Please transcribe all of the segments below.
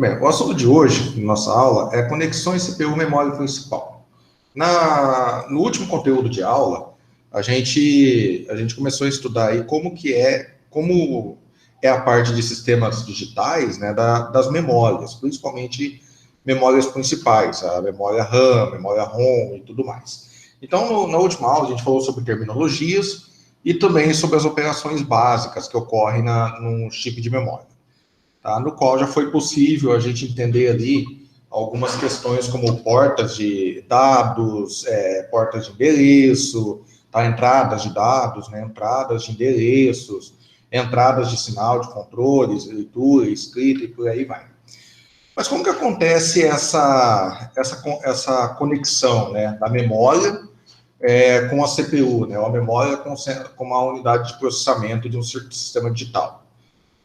Bem, o assunto de hoje, na nossa aula, é conexões CPU-memória principal. No último conteúdo de aula, a gente começou a estudar aí como é a parte de sistemas digitais, né, das memórias, principalmente memórias principais, a memória RAM, memória ROM e tudo mais. Então, na última aula, a gente falou sobre terminologias e também sobre as operações básicas que ocorrem num chip de memória. Tá? No qual já foi possível a gente entender ali algumas questões como portas de dados, portas de endereço, tá? Entradas de dados, né? Entradas de endereços, entradas de sinal de controles, leitura, escrita e por aí vai. Mas como que acontece essa conexão, né, da memória com a CPU, né, ou a memória com uma unidade de processamento de um sistema digital?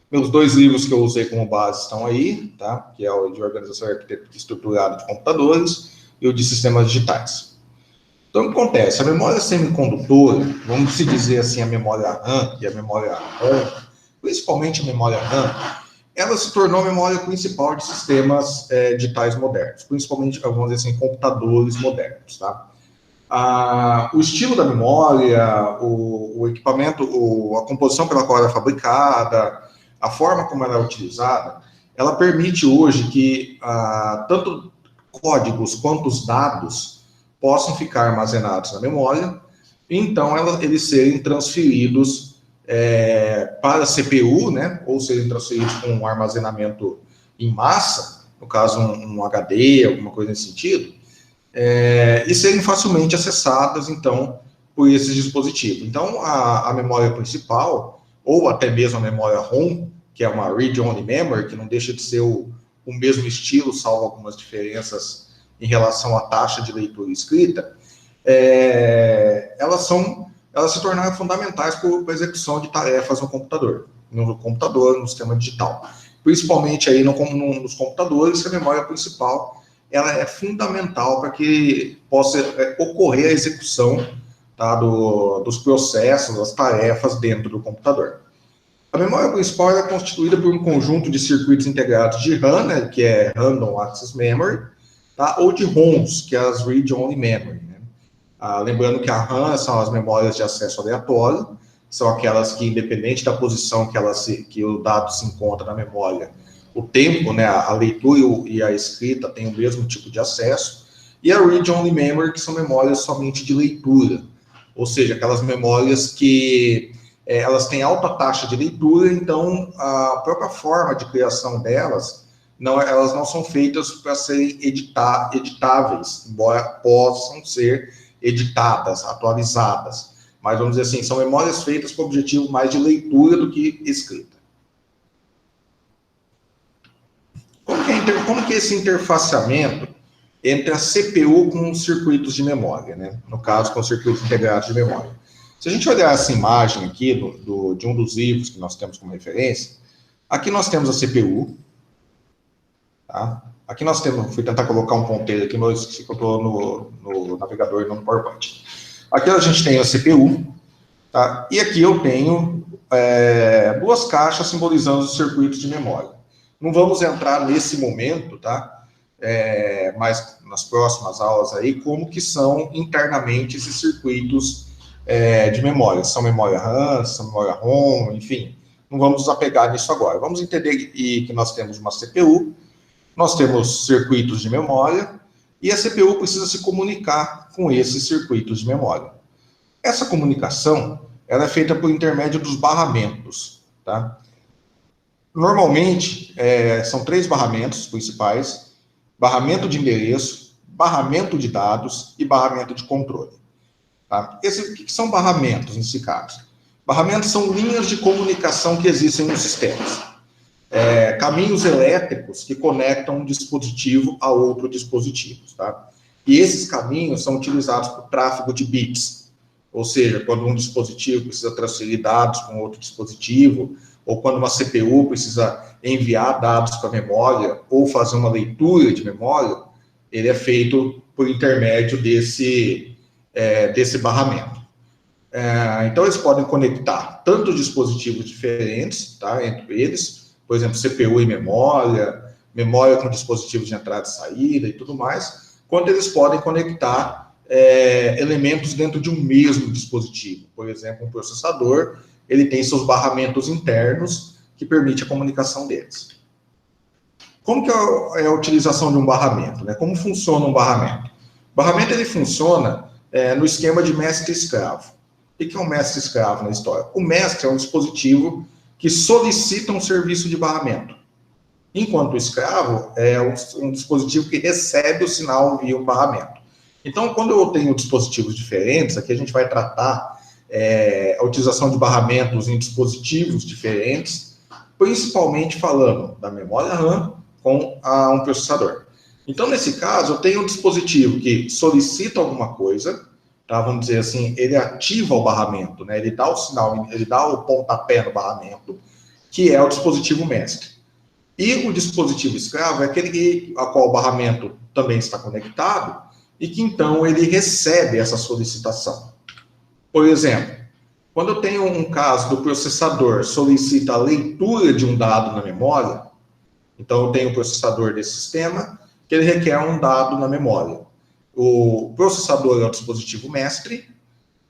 Meus 2 livros que eu usei como base estão aí, tá? Que é o de Organização Estruturada de Computadores e o de Sistemas Digitais. Então, o que acontece? A memória semicondutora, vamos se dizer assim, a memória RAM e a memória ROM, principalmente a memória RAM, ela se tornou a memória principal de sistemas digitais modernos, principalmente, vamos dizer assim, computadores modernos, tá? O estilo da memória, o equipamento, a composição pela qual ela é fabricada, a forma como ela é utilizada, ela permite hoje que tanto códigos quanto os dados possam ficar armazenados na memória, e então eles serem transferidos para a CPU, né, ou serem transferidos com um armazenamento em massa, no caso um HD, alguma coisa nesse sentido, e serem facilmente acessadas, então, por esses dispositivos. Então, a memória principal, ou até mesmo a memória ROM, que é uma Read-Only Memory, que não deixa de ser o mesmo estilo, salvo algumas diferenças em relação à taxa de leitura e escrita, elas se tornaram fundamentais para a execução de tarefas no computador, no sistema digital. Principalmente aí nos computadores, a memória principal ela é fundamental para que possa ocorrer a execução, tá, dos processos, das tarefas dentro do computador. A memória principal é constituída por um conjunto de circuitos integrados de RAM, né, que é Random Access Memory, tá, ou de ROMs, que é as Read-Only Memory. Né? Lembrando que a RAM são as memórias de acesso aleatório, são aquelas que, independente da posição que o dado se encontra na memória, o tempo, né, a leitura e a escrita têm o mesmo tipo de acesso, e a Read-Only Memory, que são memórias somente de leitura, ou seja, aquelas memórias que elas têm alta taxa de leitura, então a própria forma de criação delas, elas não são feitas para serem editáveis, embora possam ser editadas, atualizadas, mas vamos dizer assim, são memórias feitas com o objetivo mais de leitura do que escrita. Como que é esse interfaceamento entre a CPU com os circuitos de memória, né? No caso, com os circuitos integrados de memória. Se a gente olhar essa imagem aqui de um dos livros que nós temos como referência, aqui nós temos a CPU, tá? Aqui nós temos, fui tentar colocar um ponteiro aqui, mas eu estou no navegador e não no PowerPoint. Aqui a gente tem a CPU, tá? E aqui eu tenho 2 caixas simbolizando os circuitos de memória. Não vamos entrar nesse momento, tá? Mas nas próximas aulas aí, como que são internamente esses circuitos de memória. São memória RAM, são memória ROM, enfim. Não vamos nos apegar nisso agora. Vamos entender que nós temos uma CPU, nós temos circuitos de memória, e a CPU precisa se comunicar com esses circuitos de memória. Essa comunicação, ela é feita por intermédio dos barramentos, tá? Normalmente, são 3 barramentos principais: barramento de endereço, barramento de dados e barramento de controle. Tá? O que são barramentos nesse caso? Barramentos são linhas de comunicação que existem nos sistemas. Caminhos elétricos que conectam um dispositivo a outro dispositivo. Tá? E esses caminhos são utilizados para o tráfego de bits. Ou seja, quando um dispositivo precisa transferir dados para um outro dispositivo, ou quando uma CPU precisa enviar dados para a memória, ou fazer uma leitura de memória, ele é feito por intermédio desse barramento. Então, eles podem conectar tanto dispositivos diferentes, tá, entre eles, por exemplo, CPU e memória, memória com dispositivos de entrada e saída e tudo mais, quanto eles podem conectar elementos dentro de um mesmo dispositivo. Por exemplo, um processador, ele tem seus barramentos internos que permite a comunicação deles. Como que é a utilização de um barramento, né? Como funciona um barramento? O barramento, ele funciona no esquema de mestre-escravo. O que é um mestre-escravo na história? O mestre é um dispositivo que solicita um serviço de barramento, enquanto o escravo é um dispositivo que recebe o sinal via um barramento. Então, quando eu tenho dispositivos diferentes, aqui a gente vai tratar a utilização de barramentos em dispositivos diferentes, principalmente falando da memória RAM com um processador. Então, nesse caso, eu tenho um dispositivo que solicita alguma coisa, tá? Vamos dizer assim, ele ativa o barramento, né? Ele dá o sinal, ele dá o pontapé no barramento, que é o dispositivo mestre. E o dispositivo escravo é aquele a qual o barramento também está conectado e que, então, ele recebe essa solicitação. Por exemplo, quando eu tenho um caso do processador solicita a leitura de um dado na memória, então eu tenho o processador desse sistema, que ele requer um dado na memória. O processador é o dispositivo mestre,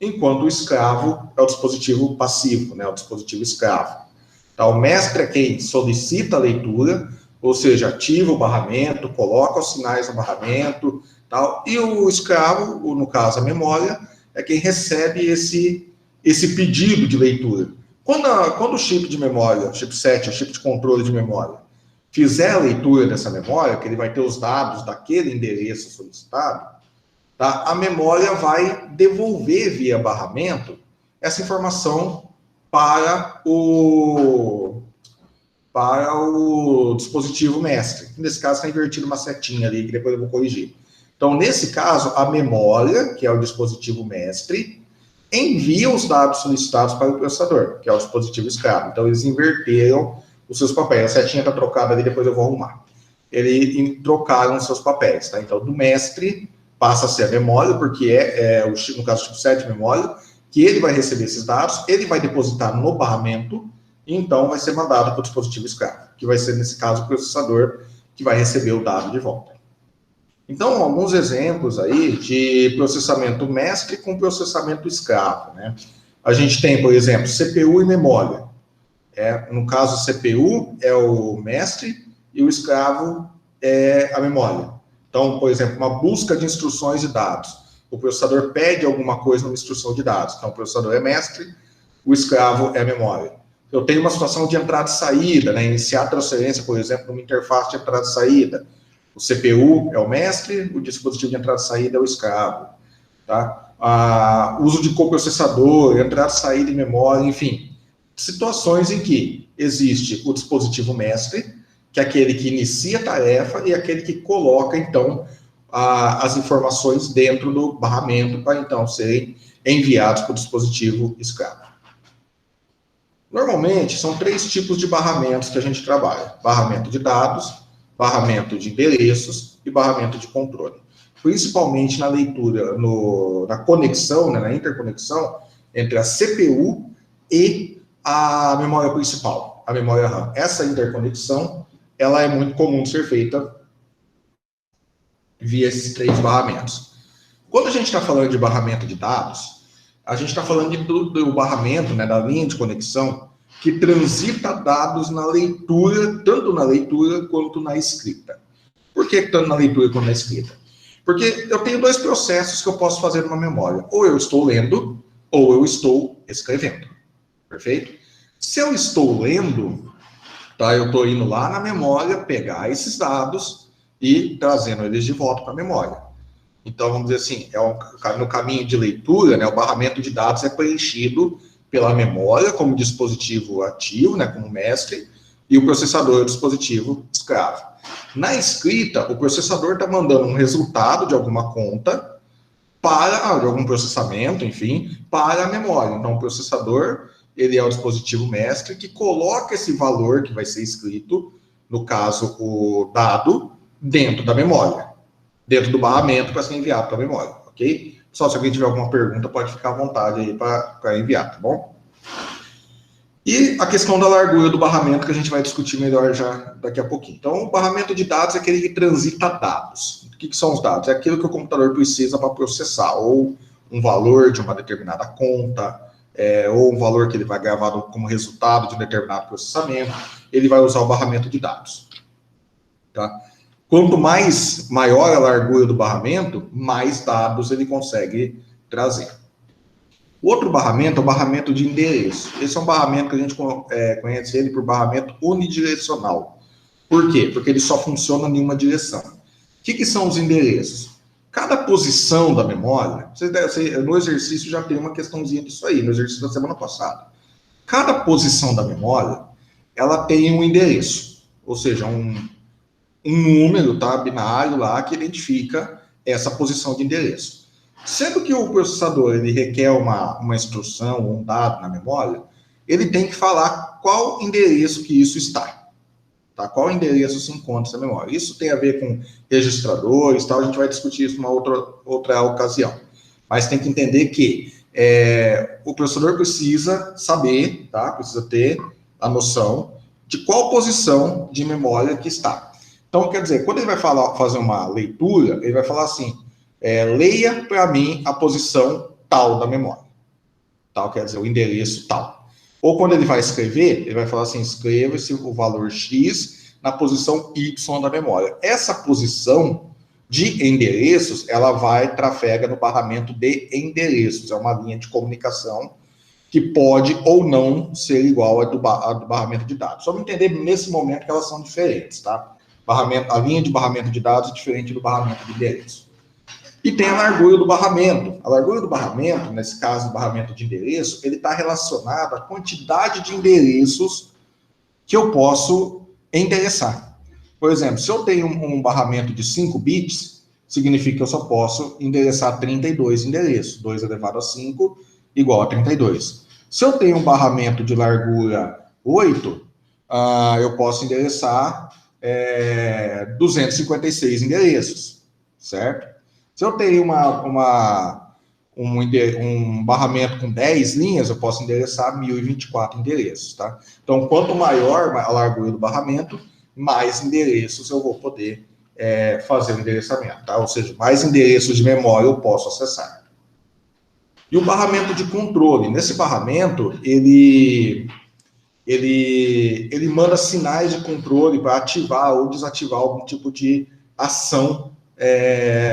enquanto o escravo é o dispositivo passivo, né, o dispositivo escravo. Então, o mestre é quem solicita a leitura, ou seja, ativa o barramento, coloca os sinais no barramento, tal, e o escravo, no caso a memória, é quem recebe esse pedido de leitura. Quando o chip de memória, o chipset, o chip de controle de memória, fizer a leitura dessa memória, que ele vai ter os dados daquele endereço solicitado, tá? A memória vai devolver via barramento essa informação para o dispositivo mestre. Nesse caso, está invertido uma setinha ali, que depois eu vou corrigir. Então, nesse caso, a memória, que é o dispositivo mestre, envia os dados solicitados para o processador, que é o dispositivo escravo. Então, eles inverteram os seus papéis. A setinha está trocada ali, depois eu vou arrumar. Eles trocaram os seus papéis, tá? Então, do mestre passa a ser a memória, porque no caso do chipset, memória, que ele vai receber esses dados, ele vai depositar no barramento, e então vai ser mandado para o dispositivo escravo, que vai ser, nesse caso, o processador que vai receber o dado de volta. Então, alguns exemplos aí de processamento mestre com processamento escravo, né? A gente tem, por exemplo, CPU e memória. No caso, CPU é o mestre e o escravo é a memória. Então, por exemplo, uma busca de instruções de dados. O processador pede alguma coisa numa instrução de dados. Então, o processador é mestre, o escravo é a memória. Eu tenho uma situação de entrada e saída, né? Iniciar a transferência, por exemplo, numa interface de entrada e saída. O CPU é o mestre, o dispositivo de entrada e saída é o escravo. Tá? Uso de coprocessador, entrada e saída em memória, enfim. Situações em que existe o dispositivo mestre, que é aquele que inicia a tarefa e aquele que coloca, então, as informações dentro do barramento para, então, serem enviados para o dispositivo escravo. Normalmente, são 3 tipos de barramentos que a gente trabalha. Barramento de dados, barramento de endereços e barramento de controle. Principalmente na leitura, na conexão, né, na interconexão entre a CPU e a memória principal, a memória RAM. Essa interconexão, ela é muito comum de ser feita via esses 3 barramentos. Quando a gente está falando de barramento de dados, a gente está falando do barramento, né, da linha de conexão, que transita dados na leitura, tanto na leitura quanto na escrita. Por que tanto na leitura quanto na escrita? Porque eu tenho 2 processos que eu posso fazer numa memória. Ou eu estou lendo, ou eu estou escrevendo. Perfeito? Se eu estou lendo, tá, eu estou indo lá na memória, pegar esses dados e trazendo eles de volta para a memória. Então, vamos dizer assim, no caminho de leitura, né, o barramento de dados é preenchido pela memória como dispositivo ativo, né, como mestre, e o processador é o dispositivo escravo. Na escrita, o processador está mandando um resultado de alguma conta de algum processamento, enfim, para a memória. Então, o processador, ele é o dispositivo mestre que coloca esse valor que vai ser escrito, no caso, o dado, dentro da memória, dentro do barramento para ser enviado para a memória, ok? Pessoal, se alguém tiver alguma pergunta, pode ficar à vontade aí para enviar, tá bom? E a questão da largura do barramento, que a gente vai discutir melhor já daqui a pouquinho. Então, o barramento de dados é aquele que transita dados. O que são os dados? É aquilo que o computador precisa para processar, ou um valor de uma determinada conta, ou um valor que ele vai gravar como resultado de um determinado processamento, ele vai usar o barramento de dados. Tá? Quanto maior a largura do barramento, mais dados ele consegue trazer. O outro barramento é o barramento de endereço. Esse é um barramento que a gente conhece ele por barramento unidirecional. Por quê? Porque ele só funciona em uma direção. O que são os endereços? Cada posição da memória, no exercício já tem uma questãozinha disso aí, no exercício da semana passada. Cada posição da memória, ela tem um endereço, ou seja, um número, tá, binário lá, que identifica essa posição de endereço. Sendo que o processador ele requer uma instrução ou um dado na memória, ele tem que falar qual endereço que isso está. Tá? Qual endereço se encontra essa memória. Isso tem a ver com registradores, tal, a gente vai discutir isso numa outra ocasião. Mas tem que entender que o processador precisa saber, tá? Precisa ter a noção de qual posição de memória que está. Então, quer dizer, quando ele vai fazer uma leitura, ele vai falar assim, leia para mim a posição tal da memória. Tal quer dizer o endereço tal. Ou quando ele vai escrever, ele vai falar assim, escreva-se o valor X na posição Y da memória. Essa posição de endereços, ela trafega no barramento de endereços. É uma linha de comunicação que pode ou não ser igual à do barramento de dados. Só me entender nesse momento que elas são diferentes, tá? A linha de barramento de dados é diferente do barramento de endereço. E tem a largura do barramento. A largura do barramento, nesse caso, o barramento de endereço, ele está relacionado à quantidade de endereços que eu posso endereçar. Por exemplo, se eu tenho um barramento de 5 bits, significa que eu só posso endereçar 32 endereços. 2 elevado a 5 igual a 32. Se eu tenho um barramento de largura 8, eu posso endereçar 256 endereços, certo? Se eu tenho um barramento com 10 linhas, eu posso endereçar 1024 endereços, tá? Então, quanto maior a largura do barramento, mais endereços eu vou poder fazer o endereçamento, tá? Ou seja, mais endereços de memória eu posso acessar. E o barramento de controle. Nesse barramento, ele manda sinais de controle para ativar ou desativar algum tipo de ação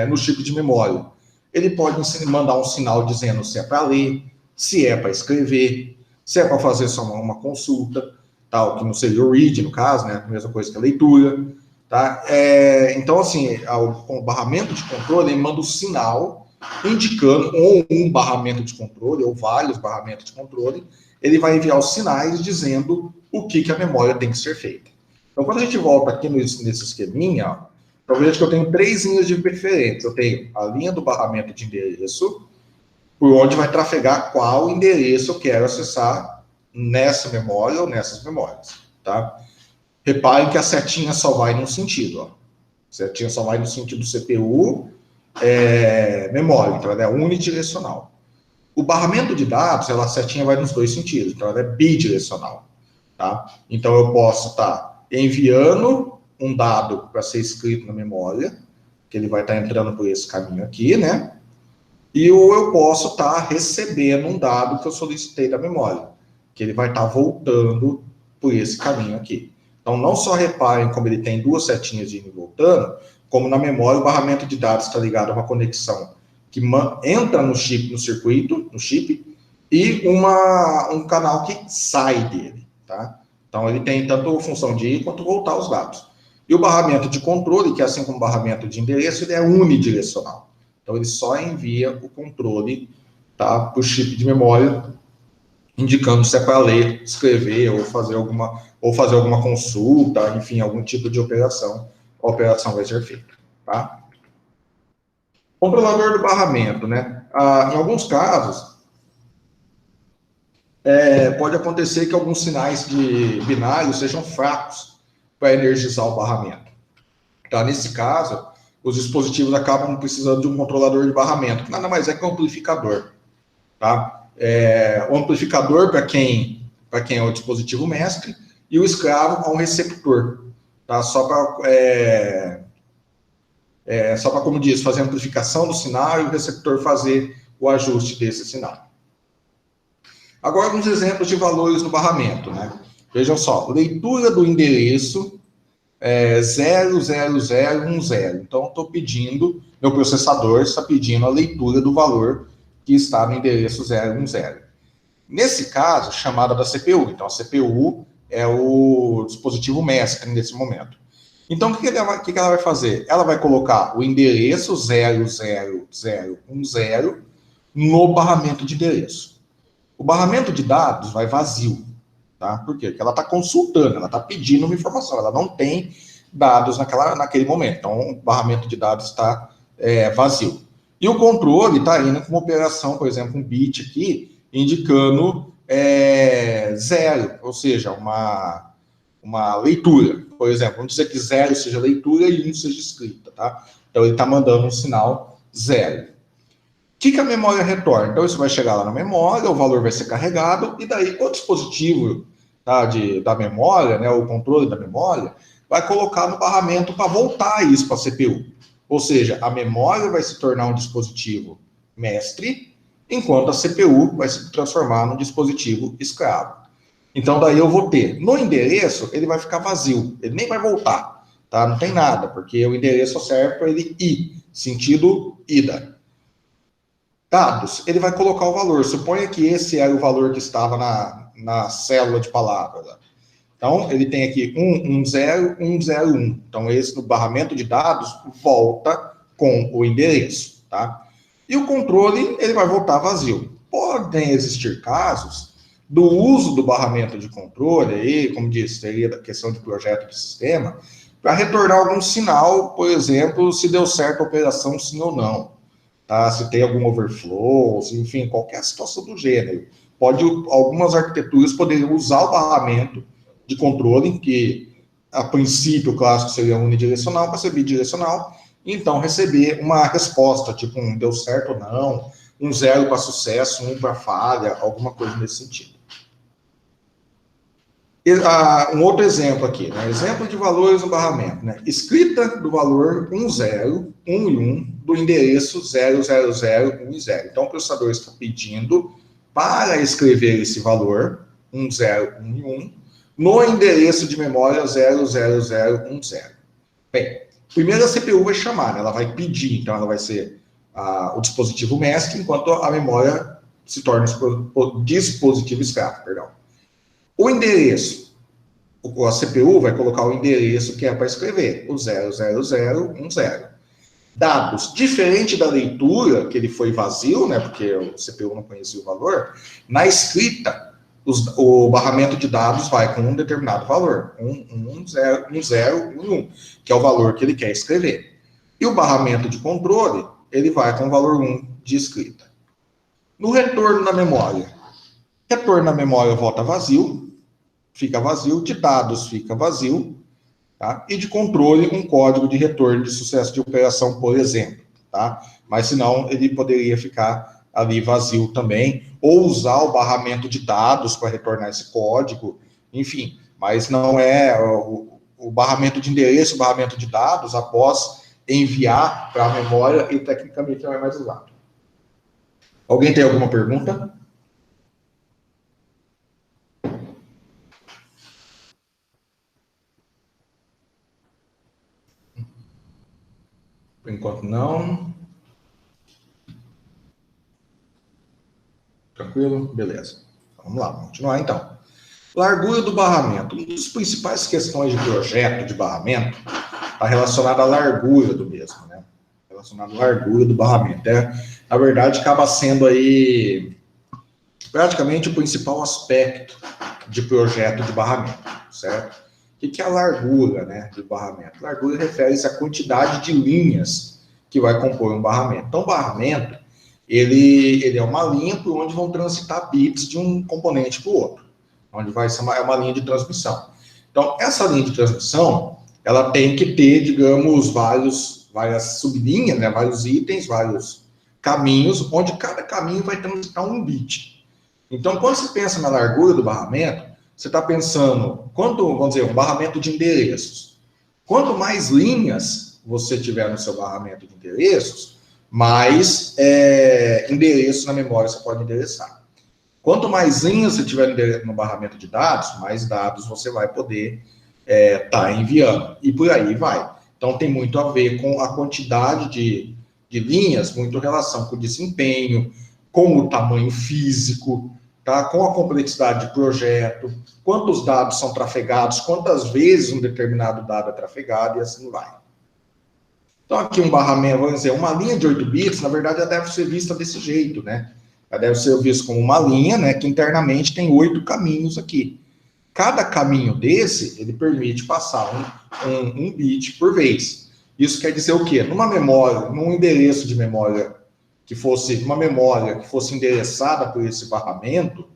no chip de memória. Ele pode mandar um sinal dizendo se é para ler, se é para escrever, se é para fazer só uma consulta, tal, que não seria o read, no caso, né? A mesma coisa que a leitura. Tá? Então, assim, o barramento de controle ele manda um sinal indicando, ou um barramento de controle, ou vários barramentos de controle, ele vai enviar os sinais dizendo o que a memória tem que ser feita. Então, quando a gente volta aqui nesse esqueminha, ó, então veja que eu tenho 3 linhas de preferência. Eu tenho a linha do barramento de endereço, por onde vai trafegar qual endereço eu quero acessar nessa memória ou nessas memórias, tá? Reparem que a setinha só vai num sentido, ó. A setinha só vai no sentido CPU, memória, então ela é unidirecional. O barramento de dados, a setinha vai nos dois sentidos, então ela é bidirecional, tá? Então eu posso estar enviando um dado para ser escrito na memória, que ele vai estar entrando por esse caminho aqui, né? E ou eu posso estar recebendo um dado que eu solicitei da memória, que ele vai estar voltando por esse caminho aqui. Então, não só reparem como ele tem 2 setinhas de indo e voltando, como na memória o barramento de dados está ligado a uma conexão que entra no chip, no circuito, no chip, e um canal que sai dele, tá? Então, ele tem tanto a função de ir quanto voltar os dados. E o barramento de controle, que assim como o barramento de endereço, ele é unidirecional. Então, ele só envia o controle, tá, para o chip de memória, indicando se é para ler, escrever ou fazer alguma consulta, enfim, algum tipo de operação. A operação vai ser feita, tá? Controlador do barramento, né? Em alguns casos, pode acontecer que alguns sinais de binário sejam fracos para energizar o barramento. Tá? Nesse caso, os dispositivos acabam precisando de um controlador de barramento, que nada mais é que um amplificador. Tá? O amplificador, para quem para quem é o dispositivo mestre, e o escravo a um receptor, tá? Só para, como diz, fazer a amplificação do sinal e o receptor fazer o ajuste desse sinal. Agora, alguns exemplos de valores no barramento, né? Vejam só, leitura do endereço 00010. Então, estou pedindo, meu processador está pedindo a leitura do valor que está no endereço 010. Nesse caso, chamada da CPU. Então, a CPU é o dispositivo mestre nesse momento. Então, o que ela vai fazer? Ela vai colocar o endereço 00010 no barramento de endereço. O barramento de dados vai vazio. Tá? Por quê? Porque ela está consultando, ela está pedindo uma informação, ela não tem dados naquele momento. Então, o barramento de dados está vazio. E o controle está indo com uma operação, por exemplo, um bit aqui, indicando 0, ou seja, uma leitura. Por exemplo, vamos dizer que 0 seja leitura e 1 seja escrita. Tá? Então, ele está mandando um sinal 0. O que a memória retorna? Então, isso vai chegar lá na memória, o valor vai ser carregado, e daí o dispositivo da memória, né, o controle da memória, vai colocar no barramento para voltar isso para a CPU. Ou seja, a memória vai se tornar um dispositivo mestre, enquanto a CPU vai se transformar num dispositivo escravo. Então, daí eu vou ter, no endereço, ele vai ficar vazio, ele nem vai voltar, tá? Não tem nada, porque o endereço serve para ele ir, sentido ida. Dados, ele vai colocar o valor. Suponha que esse era o valor que estava na célula de palavra. Então, ele tem aqui 110, 101. Então, esse no barramento de dados volta com o endereço, tá? E o controle, ele vai voltar vazio. Podem existir casos do uso do barramento de controle, aí, como disse, seria da questão de projeto de sistema, para retornar algum sinal, por exemplo, se deu certo a operação, sim ou não. Tá? Se tem algum overflow, enfim, qualquer situação do gênero. Algumas arquiteturas poderiam usar o barramento de controle, que a princípio o clássico seria unidirecional, para ser bidirecional, e então receber uma resposta, tipo um deu certo ou não, um 0 para sucesso, 1 para falha, alguma coisa nesse sentido. Um outro exemplo aqui, né? Exemplo de valores no barramento, né? Escrita do valor 10, 1 e 1 do endereço 000, 1 e 0. Então, o processador está pedindo para escrever esse valor, 10, 1 e 1, no endereço de memória 00010. Bem, primeiro a CPU vai chamar, né? Ela vai pedir, então ela vai ser o dispositivo mestre, enquanto a memória se torna o dispositivo escravo, perdão. O endereço, a CPU vai colocar o endereço que é para escrever, o 00010. Dados, diferente da leitura, que ele foi vazio, né, porque o CPU não conhecia o valor, na escrita, o barramento de dados vai com um determinado valor, 0, 1, que é o valor que ele quer escrever. E o barramento de controle, ele vai com o valor 1 de escrita. No retorno na memória, retorno na memória volta vazio, fica vazio, de dados fica vazio, tá? E de controle, um código de retorno de sucesso de operação, por exemplo, tá? Mas senão ele poderia ficar ali vazio também, ou usar o barramento de dados para retornar esse código, enfim, mas não é o barramento de endereço, o barramento de dados, após enviar para a memória, e tecnicamente não é mais usado. Alguém tem alguma pergunta? Por enquanto, não. Tranquilo? Beleza. Vamos lá, vamos continuar então. Largura do barramento. Uma das principais questões de projeto de barramento está relacionada à largura do mesmo, né? Relacionada à largura do barramento. Na verdade, acaba sendo aí praticamente o principal aspecto de projeto de barramento, certo? O que é a largura, né, do barramento? Largura refere-se à quantidade de linhas que vai compor um barramento. Então, o barramento, ele é uma linha por onde vão transitar bits de um componente para o outro, onde vai ser uma linha de transmissão. Então, essa linha de transmissão, ela tem que ter, digamos, várias sublinhas, né, vários itens, vários caminhos, onde cada caminho vai transitar um bit. Então, quando se pensa na largura do barramento, você está pensando, vamos dizer, um barramento de endereços. Quanto mais linhas você tiver no seu barramento de endereços, mais endereços na memória você pode endereçar. Quanto mais linhas você tiver no barramento de dados, mais dados você vai poder estar enviando. E por aí vai. Então, tem muito a ver com a quantidade de linhas, muito relação com o desempenho, com o tamanho físico, tá? Com a complexidade de projeto, quantos dados são trafegados, quantas vezes um determinado dado é trafegado, e assim vai. Então, aqui um barramento, vamos dizer, uma linha de 8 bits, na verdade, ela deve ser vista desse jeito, né? Ela deve ser vista como uma linha, né, que internamente tem 8 caminhos aqui. Cada caminho desse, ele permite passar um bit por vez. Isso quer dizer o quê? Numa memória, num endereço de memória que fosse uma memória que fosse endereçada por esse barramento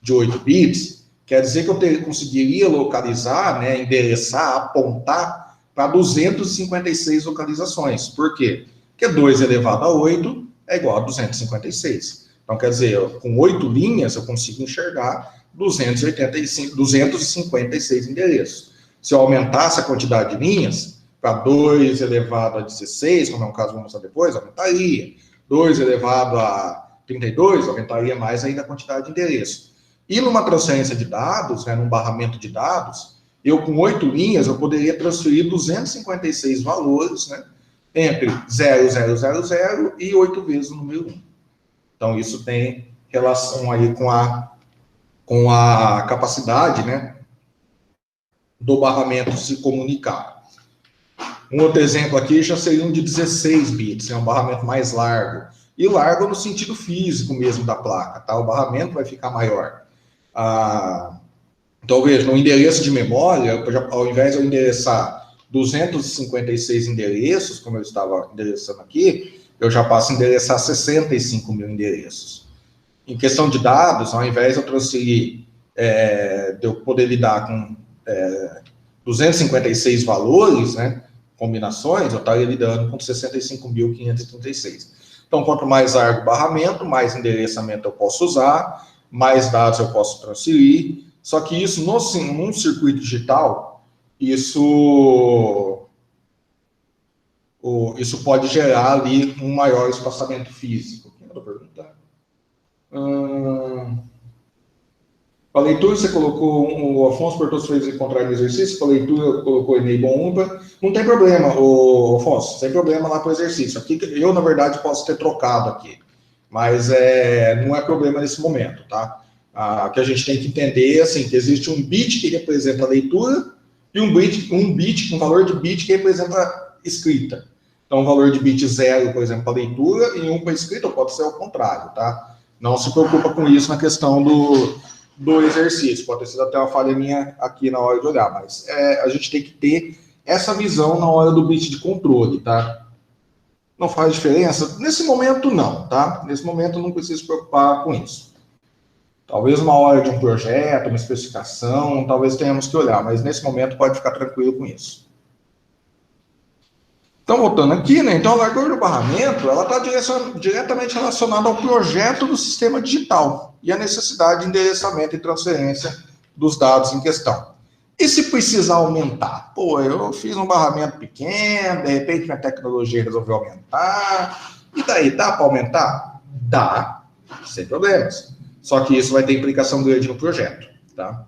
de 8 bits, quer dizer que eu conseguiria localizar, né, endereçar, apontar para 256 localizações. Por quê? Porque 2 elevado a 8 é igual a 256. Então, quer dizer, com 8 linhas, eu consigo enxergar 256 endereços. Se eu aumentasse a quantidade de linhas para 2 elevado a 16, como é um caso, vamos mostrar depois, aumentaria. 2 elevado a 32, aumentaria mais ainda a quantidade de endereços. E numa transferência de dados, né, num barramento de dados, eu com 8 linhas, eu poderia transferir 256 valores, né, entre 0, 0, 0, 0 e 8 vezes o número 1. Então, isso tem relação aí com a capacidade, né, do barramento se comunicar. Um outro exemplo aqui já seria um de 16 bits, é um barramento mais largo. E largo no sentido físico mesmo da placa, tá? O barramento vai ficar maior. Então, veja, no endereço de memória, ao invés de eu endereçar 256 endereços, como eu estava endereçando aqui, eu já passo a endereçar 65 mil endereços. Em questão de dados, ao invés de eu transferir, de eu poder lidar com 256 valores, né, combinações, eu estaria lidando com 65.536. Então, quanto mais largo o barramento, mais endereçamento eu posso usar, mais dados eu posso transferir. Só que isso, num circuito digital, isso pode gerar ali um maior espaçamento físico. Quem mandou perguntar? Para a leitura, você colocou, o Afonso perguntou se fez encontrar no exercício, para a leitura, colocou enable 1, não tem problema, Afonso, sem problema lá para o exercício. Aqui, eu, na verdade, posso ter trocado aqui, mas não é problema nesse momento, tá? Que a gente tem que entender, assim, que existe um bit que representa a leitura e um valor de bit que representa a escrita. Então, o valor de bit 0, por exemplo, para a leitura e 1 para a escrita, pode ser ao contrário, tá? Não se preocupa com isso na questão do exercício. Pode ter sido até uma falha minha aqui na hora de olhar, mas a gente tem que ter essa visão na hora do bit de controle, tá? Não faz diferença? Nesse momento, não, tá? Nesse momento, não precisa se preocupar com isso. Talvez uma hora de um projeto, uma especificação, talvez tenhamos que olhar, mas nesse momento pode ficar tranquilo com isso. Então, voltando aqui, né? Então, a largura do barramento, ela está diretamente relacionada ao projeto do sistema digital e a necessidade de endereçamento e transferência dos dados em questão. E se precisar aumentar? Pô, eu fiz um barramento pequeno, de repente minha tecnologia resolveu aumentar, e daí, dá para aumentar? Dá, sem problemas. Só que isso vai ter implicação grande no projeto, tá?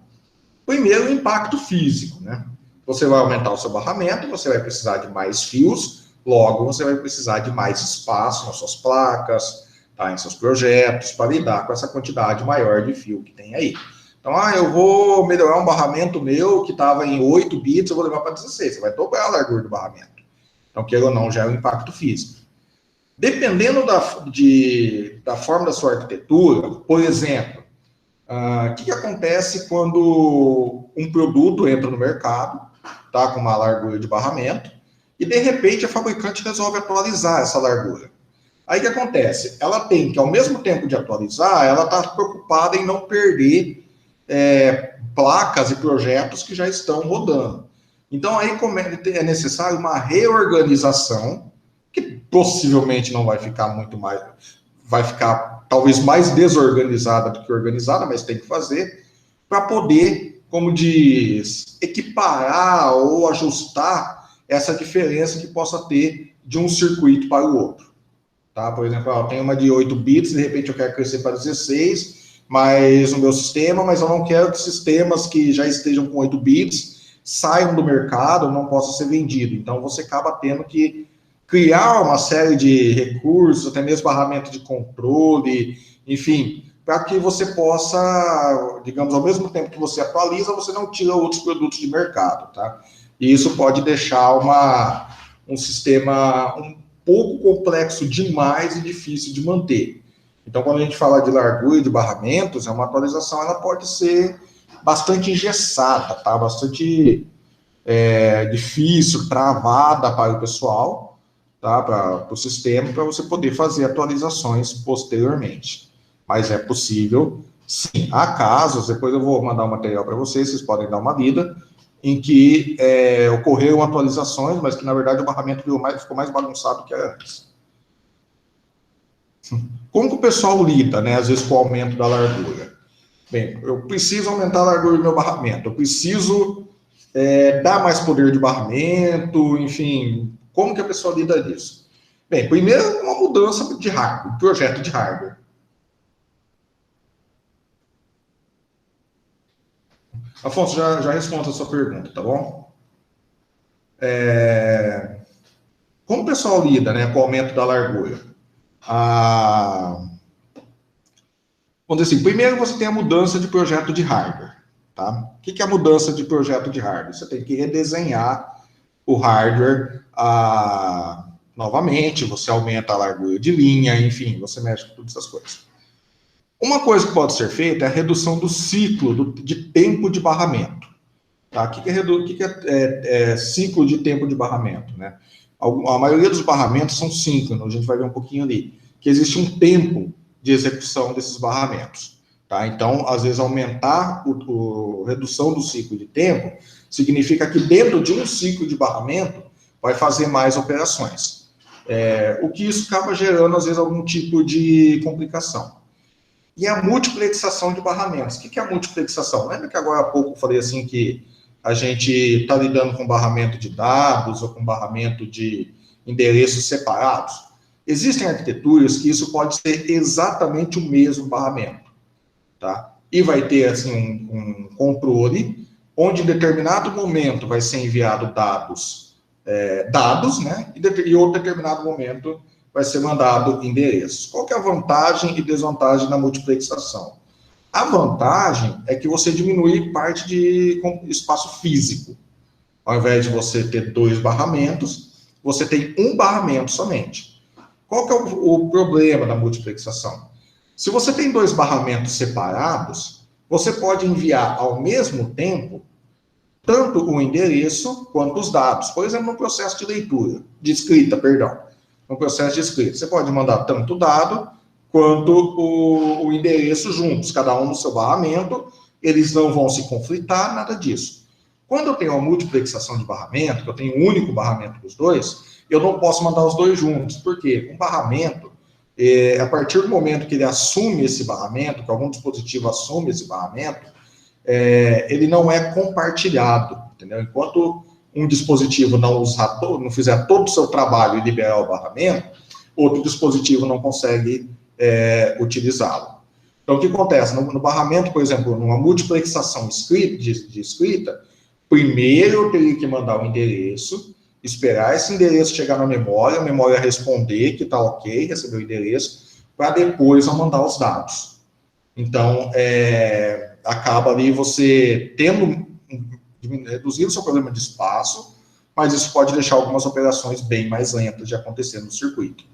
Primeiro, o impacto físico, né? Você vai aumentar o seu barramento, você vai precisar de mais fios, logo você vai precisar de mais espaço nas suas placas, tá, em seus projetos, para lidar com essa quantidade maior de fio que tem aí. Então, eu vou melhorar um barramento meu que estava em 8 bits, eu vou levar para 16, você vai dobrar a largura do barramento. Então, queira ou não, já é um impacto físico. Dependendo da forma da sua arquitetura, por exemplo, o que acontece quando um produto entra no mercado, tá, com uma largura de barramento, e de repente a fabricante resolve atualizar essa largura. Aí o que acontece? Ela tem que, ao mesmo tempo de atualizar, ela está preocupada em não perder placas e projetos que já estão rodando. Então aí é necessário uma reorganização, que possivelmente não vai ficar muito mais, vai ficar talvez mais desorganizada do que organizada, mas tem que fazer, para poder como diz, equiparar ou ajustar essa diferença que possa ter de um circuito para o outro. Tá? Por exemplo, eu tenho uma de 8 bits, de repente eu quero crescer para 16, mas no meu sistema, mas eu não quero que sistemas que já estejam com 8 bits saiam do mercado, não possam ser vendidos. Então, você acaba tendo que criar uma série de recursos, até mesmo barramento de controle, enfim, para que você possa, digamos, ao mesmo tempo que você atualiza, você não tira outros produtos de mercado, tá? E isso pode deixar um sistema um pouco complexo demais e difícil de manter. Então, quando a gente fala de largura e de barramentos, uma atualização ela pode ser bastante engessada, tá? Bastante difícil, travada para o pessoal, tá? Para o sistema, para você poder fazer atualizações posteriormente. Mas é possível, sim. Há casos, depois eu vou mandar um material para vocês podem dar uma lida, em que ocorreram atualizações, mas que, na verdade, o barramento ficou mais bagunçado que antes. Como que o pessoal lida, né, às vezes, com o aumento da largura? Bem, eu preciso aumentar a largura do meu barramento, eu preciso dar mais poder de barramento, enfim, como que a pessoa lida disso? Bem, primeiro, uma mudança de hardware, projeto de hardware. Afonso, já respondo a sua pergunta, tá bom? Como o pessoal lida, né, com o aumento da largura? Vamos dizer assim, primeiro você tem a mudança de projeto de hardware, tá? O que é a mudança de projeto de hardware? Você tem que redesenhar o hardware novamente, você aumenta a largura de linha, enfim, você mexe com todas essas coisas. Uma coisa que pode ser feita é a redução do ciclo de tempo de barramento. Tá? O que é ciclo de tempo de barramento? Né? A maioria dos barramentos são síncronos, a gente vai ver um pouquinho ali, que existe um tempo de execução desses barramentos. Tá? Então, às vezes, aumentar a redução do ciclo de tempo significa que dentro de um ciclo de barramento vai fazer mais operações. O que isso acaba gerando, às vezes, algum tipo de complicação. E a multiplexação de barramentos. O que é a multiplexação? Lembra que agora há pouco eu falei assim que a gente está lidando com barramento de dados ou com barramento de endereços separados? Existem arquiteturas que isso pode ser exatamente o mesmo barramento, tá? E vai ter assim um controle onde em determinado momento vai ser enviado dados, né? E em outro determinado momento vai ser mandado endereços. Qual que é a vantagem e desvantagem da multiplexação? A vantagem é que você diminui parte de espaço físico. Ao invés de você ter 2 barramentos, você tem um barramento somente. Qual que é o problema da multiplexação? Se você tem 2 barramentos separados, você pode enviar ao mesmo tempo tanto o endereço quanto os dados. Por exemplo, no processo de leitura, de escrita, perdão. No processo de escrita, você pode mandar tanto o dado quanto o endereço juntos, cada um no seu barramento, eles não vão se conflitar, nada disso. Quando eu tenho uma multiplexação de barramento, que eu tenho um único barramento dos dois, eu não posso mandar os dois juntos, porque um barramento, a partir do momento que ele assume esse barramento, que algum dispositivo assume esse barramento, ele não é compartilhado, entendeu? Enquanto um dispositivo não fizer todo o seu trabalho e liberar o barramento, outro dispositivo não consegue utilizá-lo. Então, o que acontece? No barramento, por exemplo, numa multiplexação de escrita, primeiro eu teria que mandar o endereço, esperar esse endereço chegar na memória, a memória responder que está ok, receber o endereço, para depois eu mandar os dados. Então, acaba ali você reduzindo o seu problema de espaço, mas isso pode deixar algumas operações bem mais lentas de acontecer no circuito.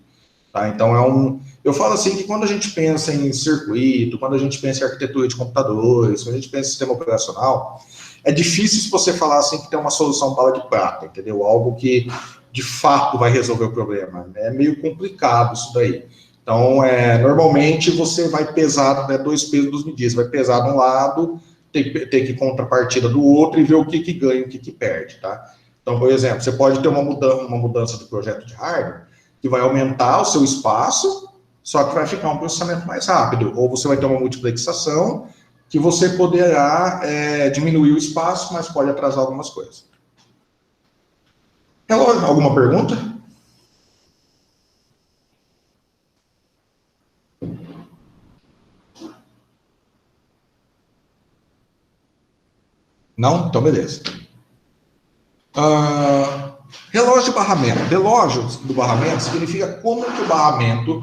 Tá? Então, eu falo assim que quando a gente pensa em circuito, quando a gente pensa em arquitetura de computadores, quando a gente pensa em sistema operacional, é difícil se você falar assim que tem uma solução bala de prata, entendeu? Algo que, de fato, vai resolver o problema. É meio complicado isso daí. Então, normalmente você vai pesar, 2 pesos, 2 medidas. Vai pesar de um lado, ter que contrapartida do outro e ver o que ganha e o que perde, tá? Então, por exemplo, você pode ter uma mudança de projeto de hardware que vai aumentar o seu espaço, só que vai ficar um processamento mais rápido. Ou você vai ter uma multiplexação que você poderá diminuir o espaço, mas pode atrasar algumas coisas. Alguma pergunta? Não? Então, beleza. Relógio de barramento. Relógio do barramento significa como que o barramento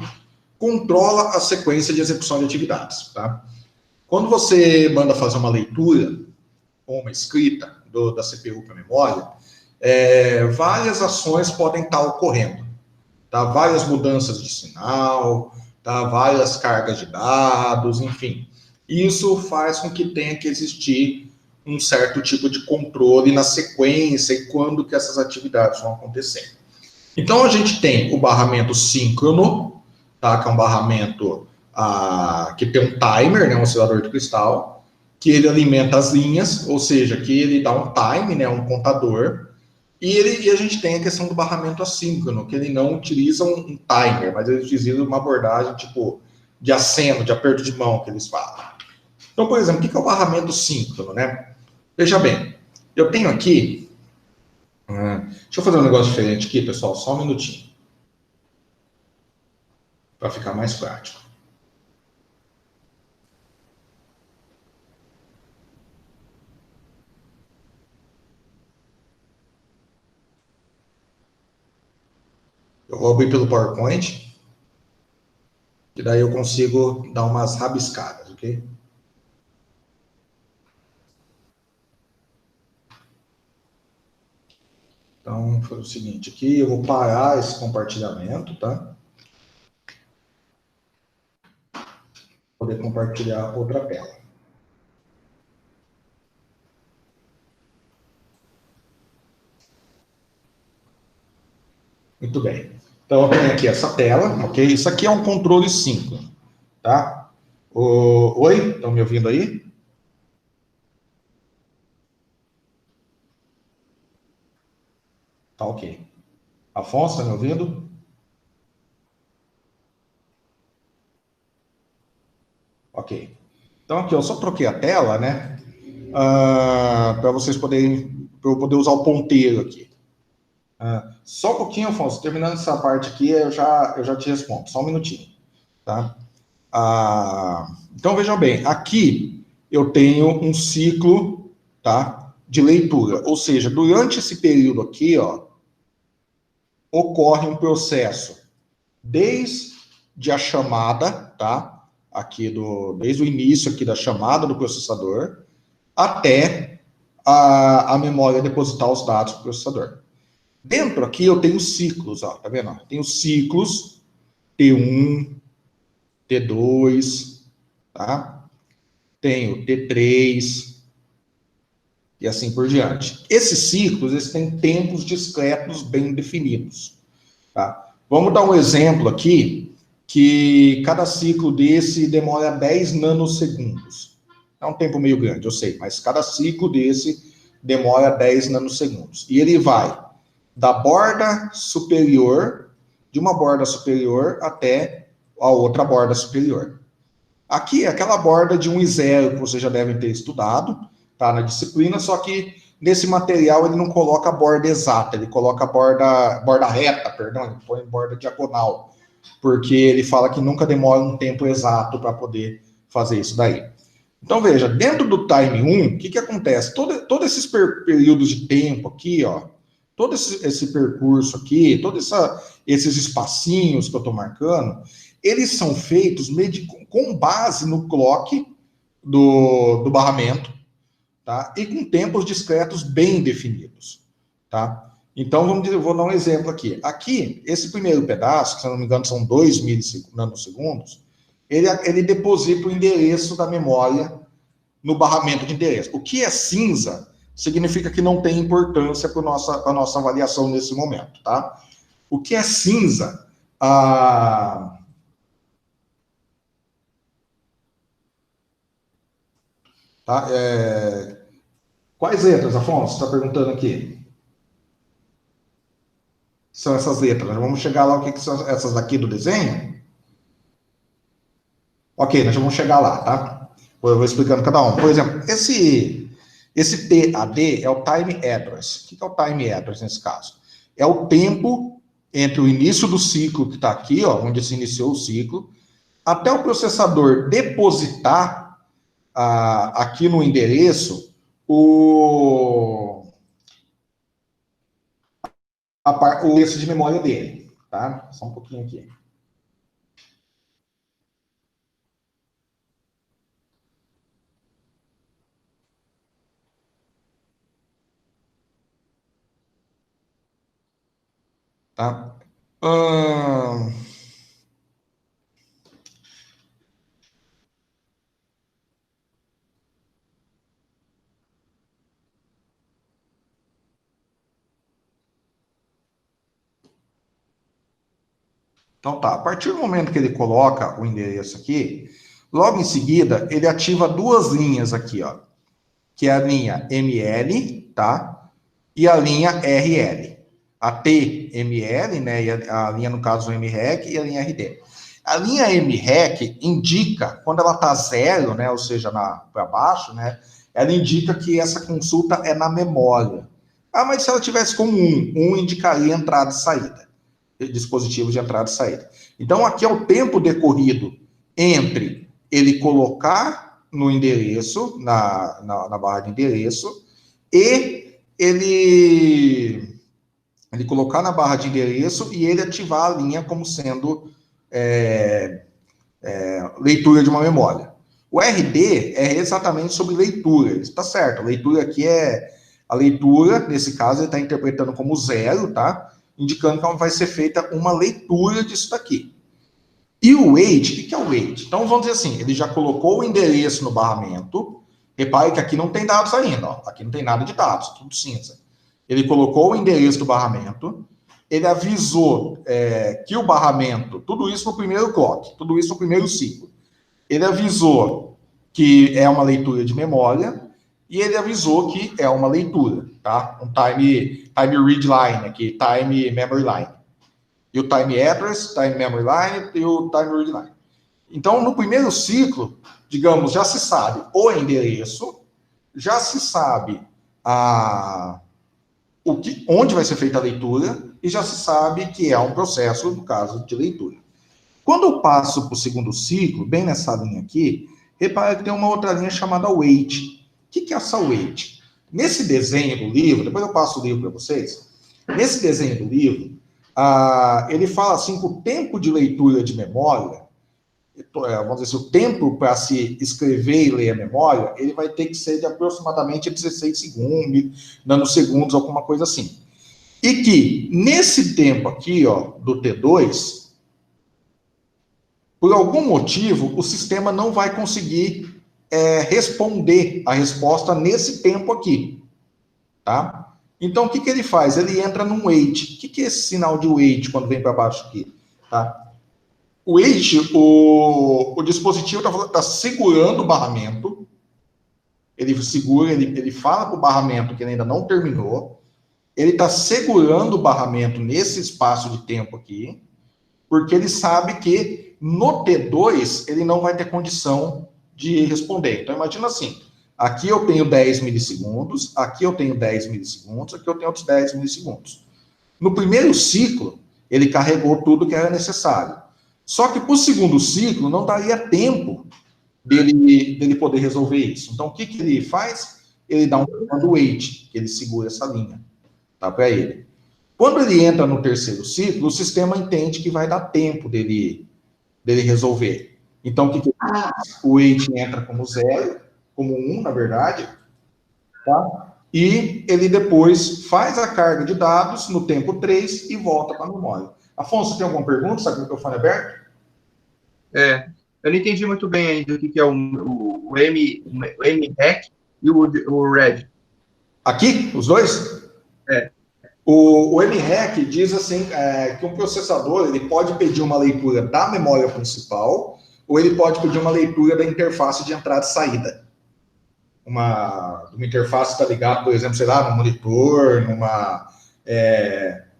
controla a sequência de execução de atividades. Tá? Quando você manda fazer uma leitura ou uma escrita da CPU para a memória, várias ações podem estar ocorrendo. Tá? Várias mudanças de sinal, tá? Várias cargas de dados, enfim. Isso faz com que tenha que existir um certo tipo de controle na sequência e quando que essas atividades vão acontecer. Então, a gente tem o barramento síncrono, tá? Que é um barramento que tem um timer, né? Um oscilador de cristal, que ele alimenta as linhas, ou seja, que ele dá um time, né? Um contador, e a gente tem a questão do barramento assíncrono, que ele não utiliza um timer, mas ele utiliza uma abordagem tipo de aceno, de aperto de mão, que eles falam. Então, por exemplo, o que é o barramento síncrono, né? Veja bem, eu tenho aqui... deixa eu fazer um negócio diferente aqui, pessoal, só um minutinho. Para ficar mais prático. Eu vou abrir pelo PowerPoint, e daí eu consigo dar umas rabiscadas, ok? Então, foi o seguinte, aqui eu vou parar esse compartilhamento, tá? Poder compartilhar outra tela. Muito bem. Então, eu tenho aqui essa tela, ok? Isso aqui é um controle síncrono, tá? Oi? Estão me ouvindo aí? Tá ok. Afonso, está me ouvindo? Ok. Então, aqui eu só troquei a tela, né? Para vocês poderem, para eu poder usar o ponteiro aqui. Só um pouquinho, Afonso. Terminando essa parte aqui, eu já te respondo. Só um minutinho, tá? Então, vejam bem. Aqui eu tenho um ciclo, tá? De leitura. Ou seja, durante esse período aqui, ó, ocorre um processo desde a chamada, tá? Desde o início aqui da chamada do processador até a memória depositar os dados para o processador. Dentro aqui eu tenho ciclos, ó, tá vendo? Tenho ciclos T1, T2, tá? Tenho T3 e assim por diante. Esses ciclos, eles têm tempos discretos bem definidos, tá? Vamos dar um exemplo aqui, que cada ciclo desse demora 10 nanosegundos. É um tempo meio grande, eu sei, mas cada ciclo desse demora 10 nanosegundos. E ele vai da borda superior, de uma borda superior até a outra borda superior. Aqui é aquela borda de 1 e 0 que vocês já devem ter estudado, tá, na disciplina, só que nesse material ele não coloca a borda exata, ele coloca a borda reta, perdão, ele põe borda diagonal, porque ele fala que nunca demora um tempo exato para poder fazer isso daí. Então, veja, dentro do time 1, o que acontece? Todos esses períodos de tempo aqui, ó, todo esse percurso aqui, todos esses espacinhos que eu estou marcando, eles são feitos com base no clock do barramento, tá? E com tempos discretos bem definidos, tá? Então, vou dar um exemplo aqui. Aqui, esse primeiro pedaço, que se não me engano são 2 nanosegundos, ele deposita o endereço da memória no barramento de endereço. O que é cinza significa que não tem importância para a nossa avaliação nesse momento, tá? O que é cinza, tá? Quais letras, Afonso? Está perguntando aqui. São essas letras. Vamos chegar lá, o que são essas aqui do desenho? Ok, nós já vamos chegar lá, tá? Eu vou explicando cada um. Por exemplo, esse TAD é o Time Address. O que é o Time Address nesse caso? É o tempo entre o início do ciclo, que está aqui, ó, onde se iniciou o ciclo, até o processador depositar aqui no endereço o endereço de memória dele. Tá? Só um pouquinho aqui. Tá? Então tá, a partir do momento que ele coloca o endereço aqui, logo em seguida ele ativa duas linhas aqui, ó, que é a linha ML, tá? E a linha RL. A TML, né? E a linha, no caso, o MREC e a linha RD. A linha MREC indica, quando ela está zero, né? Ou seja, para baixo, né? Ela indica que essa consulta é na memória. Ah, mas se ela tivesse como um indicaria entrada e saída. Dispositivo de entrada e saída. Então, aqui é o tempo decorrido entre ele colocar no endereço, na barra de endereço, e ele colocar na barra de endereço e ele ativar a linha como sendo leitura de uma memória. O RD é exatamente sobre leitura. Está certo, a leitura aqui é a leitura, nesse caso, ele está interpretando como zero, tá? Indicando que vai ser feita uma leitura disso daqui. E o wait, o que é o wait? Então, vamos dizer assim, ele já colocou o endereço no barramento. Repare que aqui não tem dados ainda, ó. Aqui não tem nada de dados, tudo cinza. Ele colocou o endereço do barramento, ele avisou que o barramento, tudo isso no primeiro clock, tudo isso no primeiro ciclo. Ele avisou que é uma leitura de memória e ele avisou que é uma leitura, tá? Um time read line aqui, time memory line. E o time address, time memory line e o time read line. Então, no primeiro ciclo, digamos, já se sabe o endereço, já se sabe onde vai ser feita a leitura e já se sabe que é um processo, no caso, de leitura. Quando eu passo para o segundo ciclo, bem nessa linha aqui, repara que tem uma outra linha chamada wait. O que é essa wait? Nesse desenho do livro, depois eu passo o livro para vocês, nesse desenho do livro, ele fala assim que o tempo de leitura de memória, vamos dizer assim, o tempo para se escrever e ler a memória, ele vai ter que ser de aproximadamente 16 segundos, nanosegundos, alguma coisa assim. E que, nesse tempo aqui, ó, do T2, por algum motivo, o sistema não vai conseguir responder a resposta nesse tempo aqui, tá? Então, o que ele faz? Ele entra num wait. O que é esse sinal de wait quando vem para baixo aqui? Tá? O wait, o dispositivo está segurando o barramento, ele segura, ele fala para o barramento que ele ainda não terminou, ele está segurando o barramento nesse espaço de tempo aqui, porque ele sabe que no T2 ele não vai ter condição de responder. Então, imagina assim, aqui eu tenho 10 milissegundos, aqui eu tenho 10 milissegundos, aqui eu tenho outros 10 milissegundos. No primeiro ciclo, ele carregou tudo que era necessário. Só que para o segundo ciclo, não daria tempo dele poder resolver isso. Então, o que ele faz? Ele dá um comando wait, que ele segura essa linha, tá, para ele. Quando ele entra no terceiro ciclo, o sistema entende que vai dar tempo dele resolver. Então, o que ele faz? O wait entra como 0, como 1, na verdade, tá? E ele depois faz a carga de dados no tempo 3 e volta para a memória. Afonso, tem alguma pergunta? Está com o microfone aberto? Eu não entendi muito bem ainda o que é o MREC e o RED. Aqui, os dois? O MREC diz assim que um processador ele pode pedir uma leitura da memória principal ou ele pode pedir uma leitura da interface de entrada e saída. Uma interface está ligada, por exemplo, sei lá, num monitor,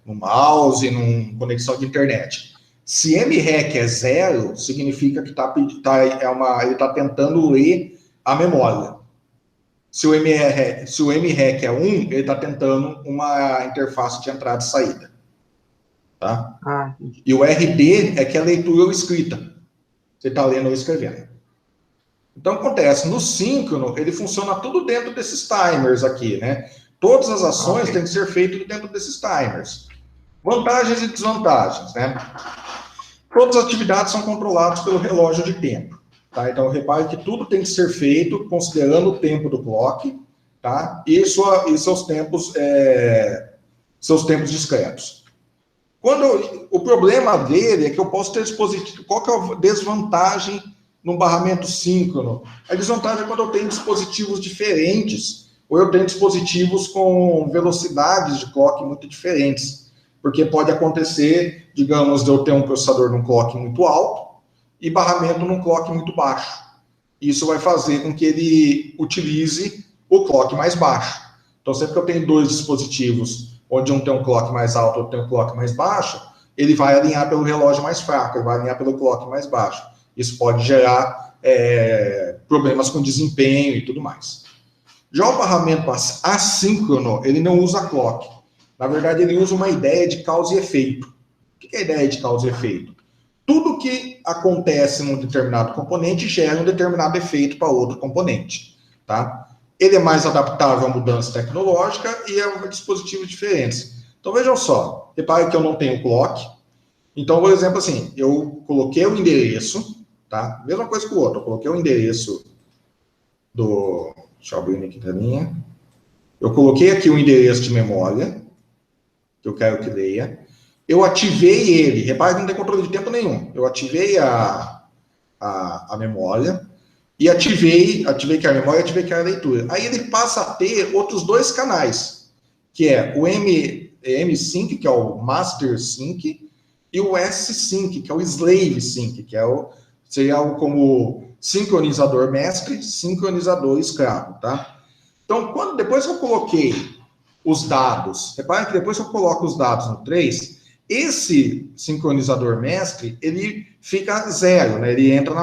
num mouse, numa conexão de internet. Se MREC é 0, significa que ele está tentando ler a memória. Se o MREC é 1, ele está tentando uma interface de entrada e saída. Tá? E o RD é que é leitura ou escrita. Você está lendo ou escrevendo. Então, acontece, no síncrono, ele funciona tudo dentro desses timers aqui, né? Todas as ações têm que ser feitas dentro desses timers. Vantagens e desvantagens, né? Todas as atividades são controladas pelo relógio de tempo, tá? Então, repare que tudo tem que ser feito considerando o tempo do clock, tá? E seus tempos discretos. O problema dele é que eu posso ter dispositivo. Qual que é a desvantagem no barramento síncrono? A desvantagem é quando eu tenho dispositivos diferentes, ou eu tenho dispositivos com velocidades de clock muito diferentes. Porque pode acontecer, digamos, de eu ter um processador num clock muito alto e barramento num clock muito baixo. Isso vai fazer com que ele utilize o clock mais baixo. Então, sempre que eu tenho dois dispositivos, onde um tem um clock mais alto, outro tem um clock mais baixo, ele vai alinhar pelo relógio mais fraco, ele vai alinhar pelo clock mais baixo. Isso pode gerar problemas com desempenho e tudo mais. Já o barramento assíncrono, ele não usa clock. Na verdade, ele usa uma ideia de causa e efeito. O que é a ideia de causa e efeito? Tudo que acontece num determinado componente gera um determinado efeito para outro componente. Tá? Ele é mais adaptável à mudança tecnológica e a dispositivos diferentes. Então, vejam só. Repare que eu não tenho clock. Então, por exemplo, assim, eu coloquei o endereço, tá? Mesma coisa que o outro. Eu coloquei o endereço do... Deixa eu abrir aqui a linha. Eu coloquei aqui o endereço de memória, que eu quero que leia. Eu ativei ele. Repare que não tem controle de tempo nenhum. Eu ativei a memória e ativei que a memória, ativei que a leitura. Aí ele passa a ter outros dois canais, que é o M-Sync, que é o Master Sync, e o S-Sync, que é o Slave Sync, que seria algo como sincronizador mestre, sincronizador escravo, tá? Então, depois que eu coloquei os dados, repare que depois que eu coloco os dados no 3, esse sincronizador mestre, ele fica zero, né? Ele entra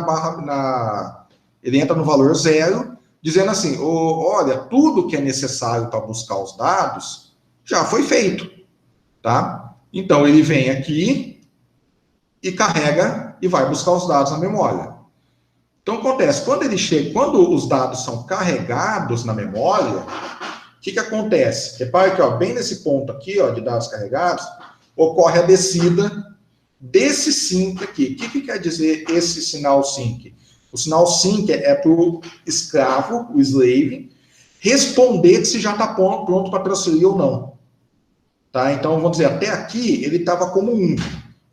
ele entra no valor zero, dizendo assim, olha, tudo que é necessário para buscar os dados já foi feito, tá? Então, ele vem aqui e carrega e vai buscar os dados na memória. Então, acontece, quando os dados são carregados na memória, o que acontece? Repare que, bem nesse ponto aqui, de dados carregados, ocorre a descida desse sync aqui. O que quer dizer esse sinal sync? O sinal sync é para o escravo, o slave, responder se já está pronto para transferir ou não. Tá? Então, vamos dizer, até aqui ele estava como 1.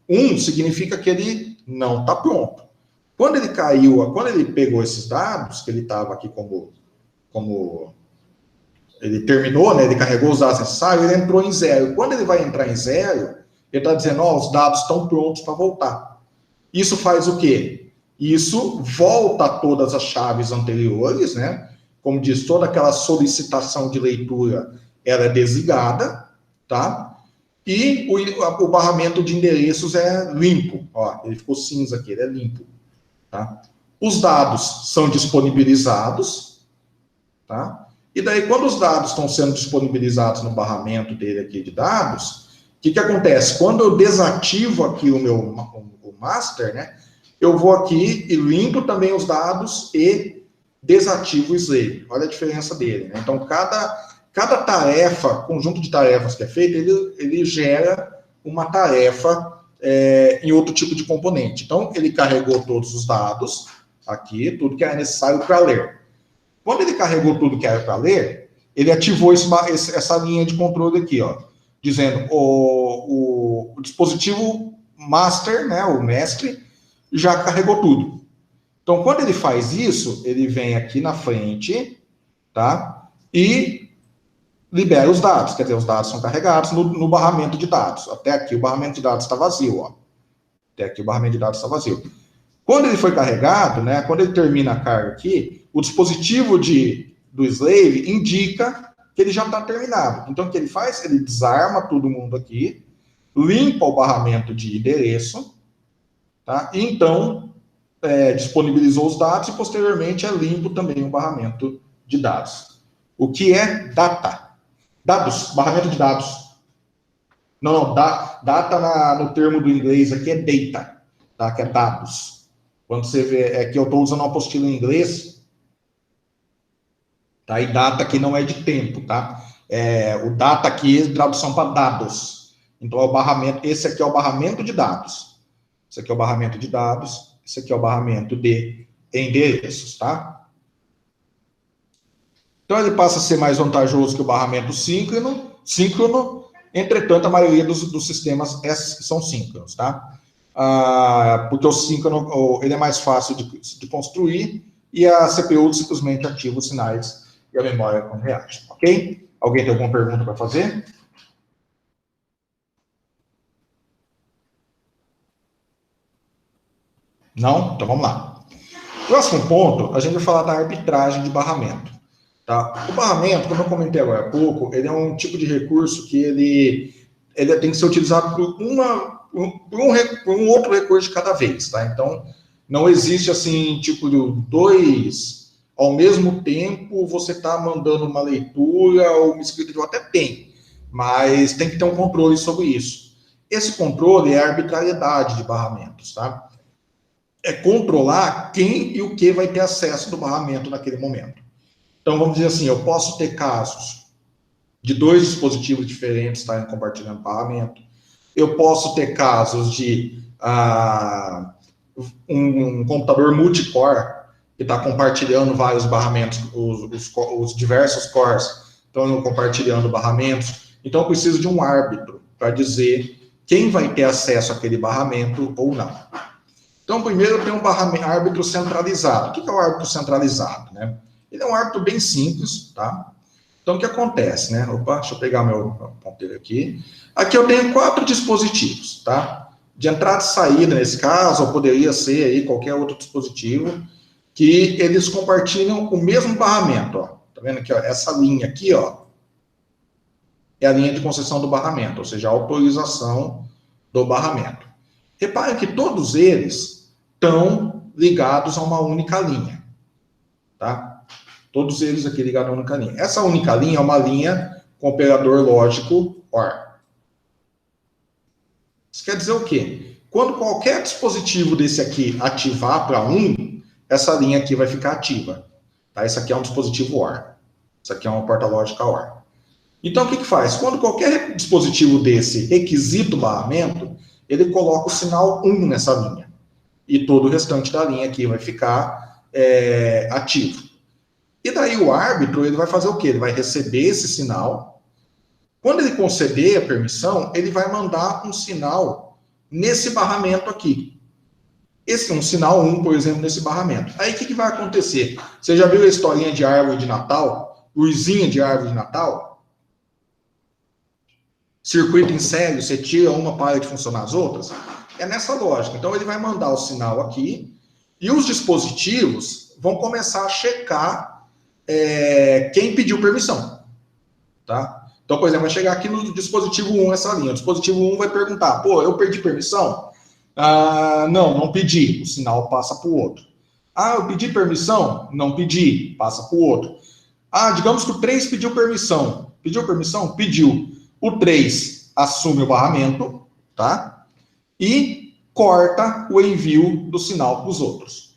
1 significa que ele não está pronto. Quando ele pegou esses dados, que ele estava aqui como ele terminou, né, ele carregou os dados necessários, ele entrou em 0. Quando ele vai entrar em 0, ele está dizendo, os dados estão prontos para voltar. Isso faz o quê? Isso volta todas as chaves anteriores, né? Como diz, toda aquela solicitação de leitura ela é desligada, tá? E o barramento de endereços é limpo. Ele ficou cinza aqui, ele é limpo. Tá? Os dados são disponibilizados, tá? E daí, quando os dados estão sendo disponibilizados no barramento dele aqui de dados, o que acontece? Quando eu desativo aqui o master, né, eu vou aqui e limpo também os dados e desativo o slave. Olha a diferença dele, né? Então, cada tarefa, conjunto de tarefas que é feito, ele gera uma tarefa em outro tipo de componente. Então, ele carregou todos os dados aqui, tudo que era necessário para ler. Quando ele carregou tudo que era para ler, ele ativou essa linha de controle aqui, dizendo o dispositivo master, né, o mestre, já carregou tudo. Então, quando ele faz isso, ele vem aqui na frente, tá? E libera os dados, quer dizer, os dados são carregados no barramento de dados. Até aqui o barramento de dados está vazio, Até aqui o barramento de dados está vazio. Quando ele foi carregado, né, quando ele termina a carga aqui, o dispositivo do slave indica que ele já está terminado. Então, o que ele faz? Ele desarma todo mundo aqui, limpa o barramento de endereço, tá? E então, disponibilizou os dados e, posteriormente, é limpo também o barramento de dados. O que é data? Dados, barramento de dados. Não, data no termo do inglês aqui é data, tá? Que é dados. Quando você vê, que eu estou usando uma apostila em inglês, tá? E data aqui não é de tempo, tá? O data aqui é tradução para dados. Então, é o barramento, esse aqui é o barramento de dados. Esse aqui é o barramento de dados, esse aqui é o barramento de endereços, tá? Então, ele passa a ser mais vantajoso que o barramento síncrono, entretanto, a maioria dos sistemas são síncronos, tá? Porque o síncrono ele é mais fácil de construir e a CPU simplesmente ativa os sinais e a memória não reage, ok? Alguém tem alguma pergunta para fazer? Não? Então vamos lá. Próximo ponto, a gente vai falar da arbitragem de barramento. Tá? O barramento, como eu comentei agora há pouco, ele é um tipo de recurso que ele tem que ser utilizado por um outro recurso de cada vez. Tá? Então, não existe assim, tipo, dois ao mesmo tempo, você está mandando uma leitura ou uma escrita, até tem, mas tem que ter um controle sobre isso. Esse controle é a arbitrariedade de barramentos, tá? É controlar quem e o que vai ter acesso do barramento naquele momento. Então, vamos dizer assim, eu posso ter casos de dois dispositivos diferentes estarem compartilhando barramento. Eu posso ter casos de um computador multicore que está compartilhando vários barramentos, os diversos cores estão compartilhando barramentos. Então, eu preciso de um árbitro para dizer quem vai ter acesso àquele barramento ou não. Então, primeiro eu tenho um árbitro centralizado. O que é o árbitro centralizado, né? Ele é um árbitro bem simples, tá? Então, o que acontece, né? Opa, deixa eu pegar meu ponteiro aqui. Aqui eu tenho 4 dispositivos, tá? De entrada e saída, nesse caso, ou poderia ser aí qualquer outro dispositivo, que eles compartilham o mesmo barramento, ó. Tá vendo aqui, ó? Essa linha aqui, ó, é a linha de concessão do barramento, ou seja, a autorização do barramento. Reparem que todos eles estão ligados a uma única linha, tá? Todos eles aqui ligados a uma única linha. Essa única linha é uma linha com operador lógico OR. Isso quer dizer o quê? Quando qualquer dispositivo desse aqui ativar para 1, essa linha aqui vai ficar ativa. Tá? Esse aqui é um dispositivo OR. Isso aqui é uma porta lógica OR. Então, o que faz? Quando qualquer dispositivo desse requisita o barramento, ele coloca o sinal 1 nessa linha. E todo o restante da linha aqui vai ficar ativo. E daí o árbitro, ele vai fazer o quê? Ele vai receber esse sinal. Quando ele conceder a permissão, ele vai mandar um sinal nesse barramento aqui. Esse é um sinal 1, por exemplo, nesse barramento. Aí, o que vai acontecer? Você já viu a historinha de árvore de Natal? Luzinha de árvore de Natal? Circuito em série, você tira uma para de funcionar as outras? É nessa lógica. Então, ele vai mandar o sinal aqui e os dispositivos vão começar a checar quem pediu permissão. Tá? Então, por exemplo, vai chegar aqui no dispositivo 1 essa linha. O dispositivo 1 vai perguntar, pô, eu perdi permissão? Não pedi. O sinal passa para o outro. Eu pedi permissão? Não pedi. Passa para o outro. Digamos que o 3 pediu permissão. Pediu permissão? Pediu. O 3 assume o barramento, tá? E corta o envio do sinal para os outros.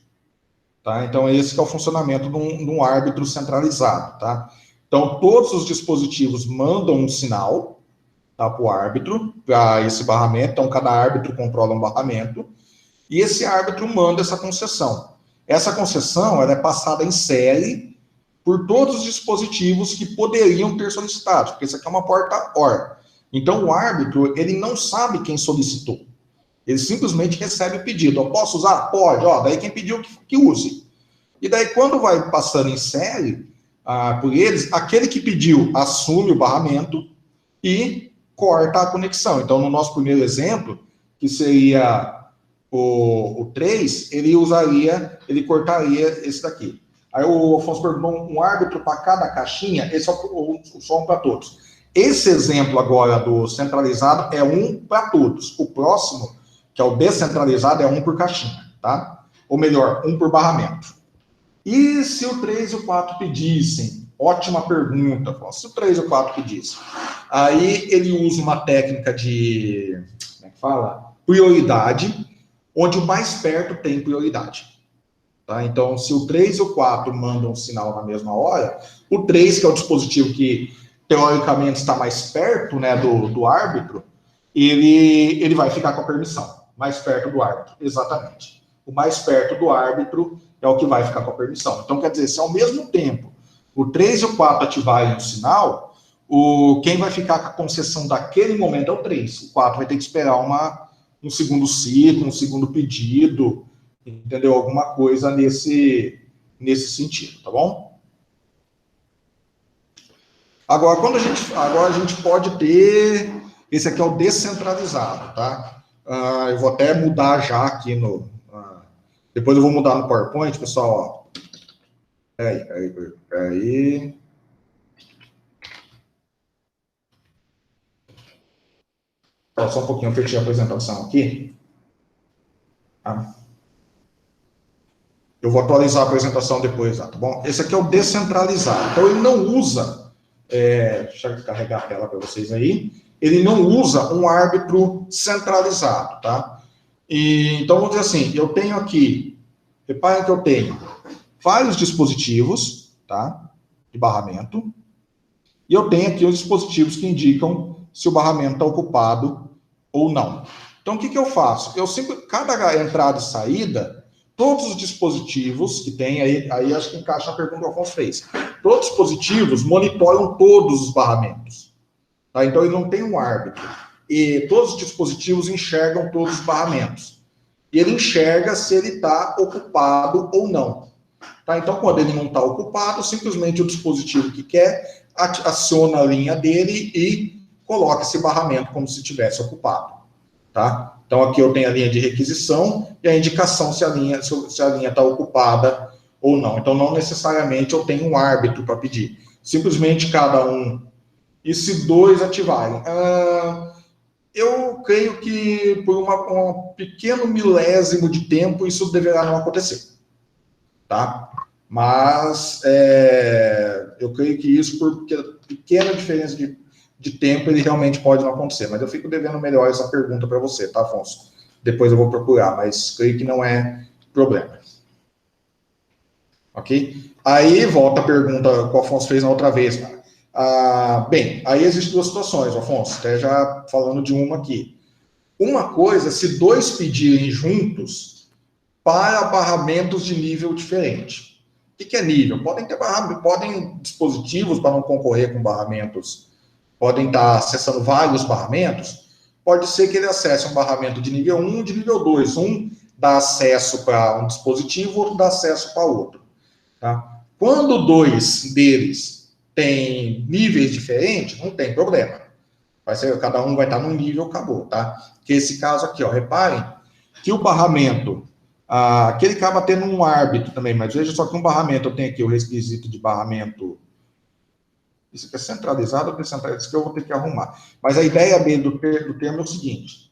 Tá? Então, esse que é o funcionamento de um árbitro centralizado, tá? Então, todos os dispositivos mandam um sinal, tá, para o árbitro, para esse barramento. Então, cada árbitro controla um barramento, e esse árbitro manda essa concessão. Essa concessão ela é passada em série por todos os dispositivos que poderiam ter solicitado, porque isso aqui é uma porta OR. Então, o árbitro, ele não sabe quem solicitou. Ele simplesmente recebe o pedido. Eu posso usar? Pode. Daí quem pediu que use. E daí, quando vai passando em série por eles, aquele que pediu assume o barramento e corta a conexão. Então, no nosso primeiro exemplo, que seria o 3, ele cortaria esse daqui. Aí o Afonso perguntou um árbitro para cada caixinha, esse é só um para todos. Esse exemplo agora do centralizado é um para todos. O próximo, que é o descentralizado, é um por caixinha, tá? ou melhor, um por barramento. E se o 3 e o 4 pedissem? Ótima pergunta. Se o 3 e o 4 pedissem, aí ele usa uma técnica de, como é que fala? Prioridade, onde o mais perto tem prioridade. Tá? Então, se o 3 e o 4 mandam um sinal na mesma hora, o 3, que é o dispositivo que teoricamente está mais perto, né, do árbitro, ele vai ficar com a permissão, mais perto do árbitro, exatamente. O mais perto do árbitro é o que vai ficar com a permissão. Então, quer dizer, se ao mesmo tempo o 3 e o 4 ativarem o sinal, quem vai ficar com a concessão daquele momento é o 3. O 4 vai ter que esperar um segundo ciclo, um segundo pedido, entendeu? Alguma coisa nesse sentido, tá bom? Agora, agora a gente pode ter... Esse aqui é o descentralizado, tá? Eu vou até mudar já aqui no... depois eu vou mudar no PowerPoint, pessoal, ó. Peraí. Só um pouquinho, eu fechei a apresentação aqui. Eu vou atualizar a apresentação depois, tá bom? Esse aqui é o descentralizado. Então, ele não usa... deixa eu carregar a tela para vocês aí. Ele não usa um árbitro centralizado, tá? Então, vamos dizer assim, eu tenho aqui... Reparem que eu tenho vários dispositivos, tá? De barramento. E eu tenho aqui os dispositivos que indicam se o barramento está ocupado ou não. Então, o que eu faço? Cada entrada e saída, todos os dispositivos que tem, aí acho que encaixa a pergunta que o Afonso fez. Todos os dispositivos monitoram todos os barramentos. Tá? Então, ele não tem um árbitro. E todos os dispositivos enxergam todos os barramentos. E ele enxerga se ele está ocupado ou não. Tá? Então, quando ele não está ocupado, simplesmente o dispositivo que quer aciona a linha dele e coloca esse barramento como se estivesse ocupado. Tá? Então, aqui eu tenho a linha de requisição e a indicação se a linha está ocupada ou não. Então, não necessariamente eu tenho um árbitro para pedir. Simplesmente cada um. E se dois ativarem? Eu creio que por um pequeno milésimo de tempo isso deverá não acontecer. Tá? Mas eu creio que isso, por pequena diferença de tempo, ele realmente pode não acontecer. Mas eu fico devendo melhor essa pergunta para você, tá, Afonso? Depois eu vou procurar, mas creio que não é problema. Ok? Aí volta a pergunta que o Afonso fez na outra vez, cara. Bem, aí existem duas situações, Afonso, até já falando de uma aqui. Uma coisa, se dois pedirem juntos para barramentos de nível diferente. O que é nível? Podem dispositivos, para não concorrer com barramentos, podem estar acessando vários barramentos. Pode ser que ele acesse um barramento de nível 1 e de nível 2. Um dá acesso para um dispositivo, outro dá acesso para outro. Tá? Quando dois deles têm níveis diferentes, não tem problema. Cada um vai estar num nível, acabou, tá? Que esse caso aqui, ó, reparem que o barramento, que ele acaba tendo um árbitro também, mas veja só que um barramento, eu tenho aqui o requisito de barramento, isso aqui é centralizado ou descentralizado, isso que eu vou ter que arrumar. Mas a ideia do termo é o seguinte,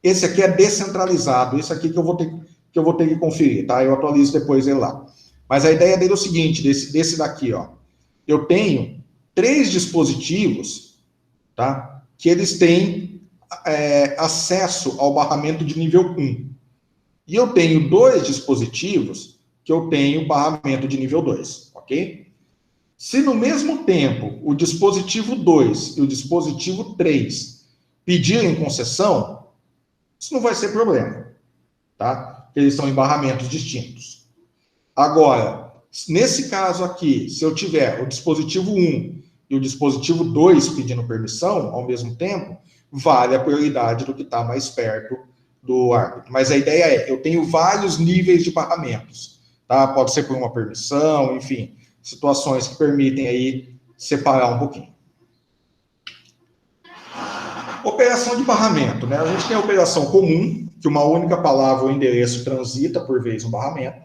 esse aqui é descentralizado, isso aqui que eu vou ter que conferir, tá? Eu atualizo depois ele lá. Mas a ideia dele é o seguinte, desse daqui, ó, eu tenho 3 dispositivos, tá? Que eles têm acesso ao barramento de nível 1. E eu tenho 2 dispositivos que eu tenho barramento de nível 2, ok? Se no mesmo tempo o dispositivo 2 e o dispositivo 3 pedirem concessão, isso não vai ser problema, tá? Eles são em barramentos distintos. Agora, nesse caso aqui, se eu tiver o dispositivo 1 e o dispositivo 2 pedindo permissão ao mesmo tempo, vale a prioridade do que está mais perto do árbitro. Mas a ideia é, eu tenho vários níveis de barramentos, tá? Pode ser por uma permissão, enfim, situações que permitem aí separar um pouquinho. Operação de barramento, né? A gente tem a operação comum, que uma única palavra ou endereço transita por vez no barramento.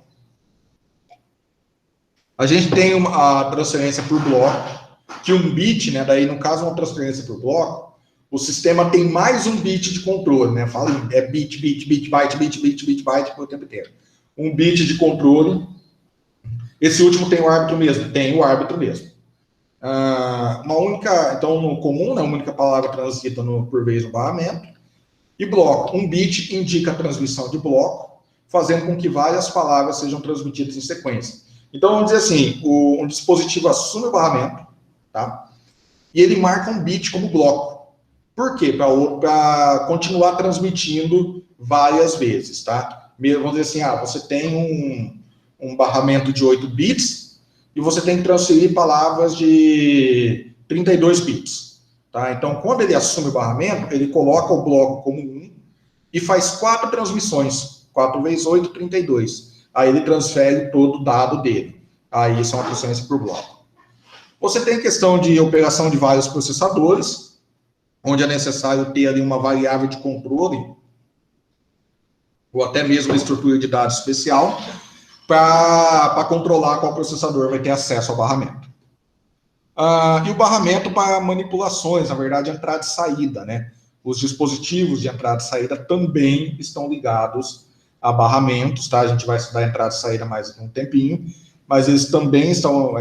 A gente tem a transferência por bloco, que um bit, né? Daí, no caso, uma transferência por bloco, o sistema tem mais um bit de controle, né? Fala, é bit, byte o tempo inteiro. Um bit de controle. Esse último tem o árbitro mesmo? Tem o árbitro mesmo. Então, no comum, né, uma única palavra transita por vez no barramento. E bloco. Um bit indica a transmissão de bloco, fazendo com que várias palavras sejam transmitidas em sequência. Então, vamos dizer assim, um dispositivo assume o barramento, tá? E ele marca um bit como bloco. Por quê? Para continuar transmitindo várias vezes, tá? Vamos dizer assim, você tem um barramento de 8 bits e você tem que transferir palavras de 32 bits, tá? Então, quando ele assume o barramento, ele coloca o bloco como 1 e faz 4 transmissões. 4 vezes 8, 32. Aí ele transfere todo o dado dele. Aí isso é uma transferência por bloco. Você tem a questão de operação de vários processadores, onde é necessário ter ali uma variável de controle, ou até mesmo uma estrutura de dados especial, para controlar qual processador vai ter acesso ao barramento. E o barramento para manipulações, na verdade, entrada e saída, né? Os dispositivos de entrada e saída também estão ligados a barramentos, tá? A gente vai estudar entrada e saída mais um tempinho, mas eles também estão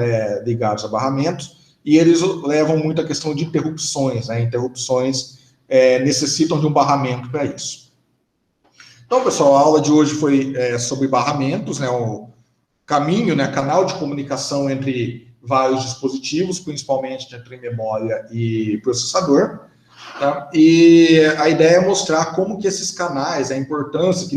ligados a barramentos, e eles levam muito a questão de interrupções, né? Interrupções necessitam de um barramento para isso. Então, pessoal, a aula de hoje foi sobre barramentos, né? O caminho, né? Canal de comunicação entre vários dispositivos, principalmente entre memória e processador. Tá? E a ideia é mostrar como que esses canais, a importância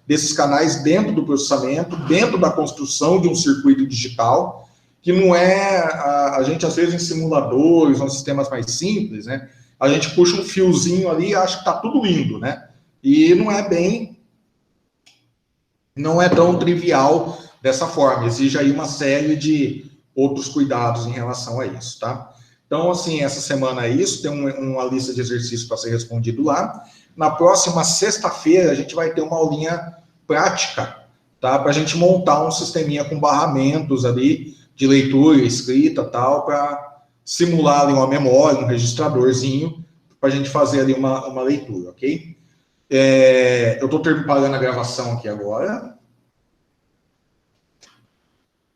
desses canais dentro do processamento, dentro da construção de um circuito digital, que não é, a gente às vezes em simuladores, ou sistemas mais simples, né? A gente puxa um fiozinho ali e acha que está tudo indo, né? E não é tão trivial dessa forma, exige aí uma série de outros cuidados em relação a isso, tá? Então, assim, essa semana é isso, tem uma lista de exercícios para ser respondido lá. Na próxima sexta-feira, a gente vai ter uma aulinha prática, tá? Para a gente montar um sisteminha com barramentos ali, de leitura, escrita, tal, para simular ali uma memória, um registradorzinho, para a gente fazer ali uma leitura, ok? Eu estou pagando a gravação aqui agora.